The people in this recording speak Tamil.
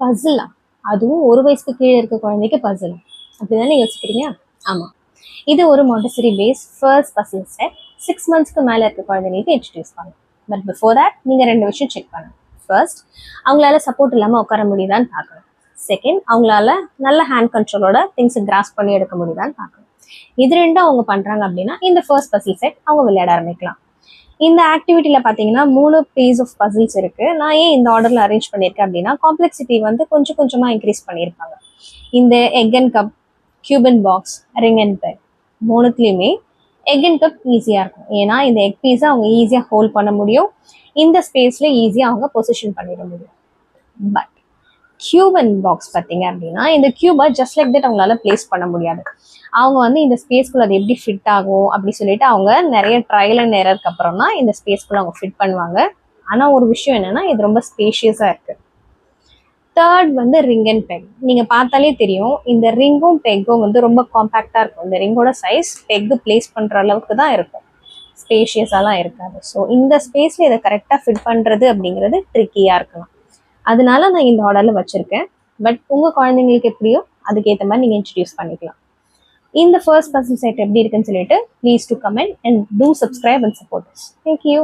பசிலா? அதுவும் 1 வயசுக்கு கீழே இருக்க குழந்தைக்கு பசில் அப்படிதானே யோசிக்கிறீங்க? ஆமா. இது ஒரு Montessori base first puzzle set 6 மந்த்ஸ்க்கு மேலே இருக்க குழந்தைங்களுக்கு இன்ட்ரடியூஸ் பண்ணும். பட் பிஃபோர் தட் நீங்கள் 2 விஷயம் செக் பண்ணணும். ஃபர்ஸ்ட், அவங்களால சப்போர்ட் இல்லாமல் உட்கார முடியுதான்னு பார்க்கணும். செகண்ட், அவங்களால நல்ல ஹேண்ட் கண்ட்ரோலோட திங்ஸை கிராஸ் பண்ணி எடுக்க முடியுதான்னு பார்க்கணும். இது ரெண்டும் அவங்க பண்ணுறாங்க அப்படின்னா இந்த ஃபர்ஸ்ட் பசில் செட் அவங்க விளையாட ஆரம்பிக்கலாம். இந்த ஆக்டிவிட்டியில் பார்த்தீங்கன்னா 3 பேஸ் ஆஃப் பசில்ஸ் இருக்குது. நான் ஏன் இந்த ஆர்டரில் அரேஞ்ச் பண்ணியிருக்கேன் அப்படின்னா காம்ப்ளெக்சிட்டி வந்து கொஞ்சம் கொஞ்சமாக இன்க்ரீஸ் பண்ணியிருப்பாங்க. இந்த egg and cup, Cuban box, ring and peg மூணுத்துலேயுமே எக் அண்ட் கப் ஈஸியாக இருக்கும். ஏன்னா இந்த எக் பீஸை அவங்க ஈஸியாக ஹோல்ட் பண்ண முடியும், இந்த ஸ்பேஸில் ஈஸியாக அவங்க பொசிஷன் பண்ணிட முடியும். பட் கியூபன் பாக்ஸ் பார்த்தீங்க அப்படின்னா இந்த கியூபை ஜஸ்ட் லைக் தட் அவங்களால பிளேஸ் பண்ண முடியாது. அவங்க வந்து இந்த ஸ்பேஸ்க்குள்ள அது எப்படி ஃபிட் ஆகும் அப்படி சொல்லிட்டு அவங்க நிறைய ட்ரையல் அண்ட் எரருக்கு அப்புறம் தான் இந்த ஸ்பேஸ்க்குள்ள அவங்க ஃபிட் பண்ணுவாங்க. ஆனால் ஒரு விஷயம் என்னன்னா இது ரொம்ப ஸ்பேஷியஸாக இருக்கு. தேர்ட் வந்து ரிங் அண்ட் பெக். நீங்கள் பார்த்தாலே தெரியும் இந்த ரிங்கும் பெக்கும் வந்து ரொம்ப காம்பேக்டாக இருக்கும். இந்த ரிங்கோட சைஸ் பெக்கு பிளேஸ் பண்ணுற அளவுக்கு தான் இருக்கும், ஸ்பேஷியஸாலாம் இருக்காது. ஸோ இந்த ஸ்பேஸில் இதை கரெக்டாக ஃபிட் பண்ணுறது அப்படிங்கிறது ட்ரிக்கியாக இருக்கலாம். அதனால நான் இந்த ஆர்டரில் வச்சுருக்கேன். பட் உங்கள் குழந்தைங்களுக்கு எப்படியோ அதுக்கேற்ற மாதிரி நீங்கள் இன்ட்ரடியூஸ் பண்ணிக்கலாம். இந்த ஃபர்ஸ்ட் பசில் செட் எப்படி இருக்குன்னு சொல்லிட்டு please to comment and two subscribe and support us. Thank you.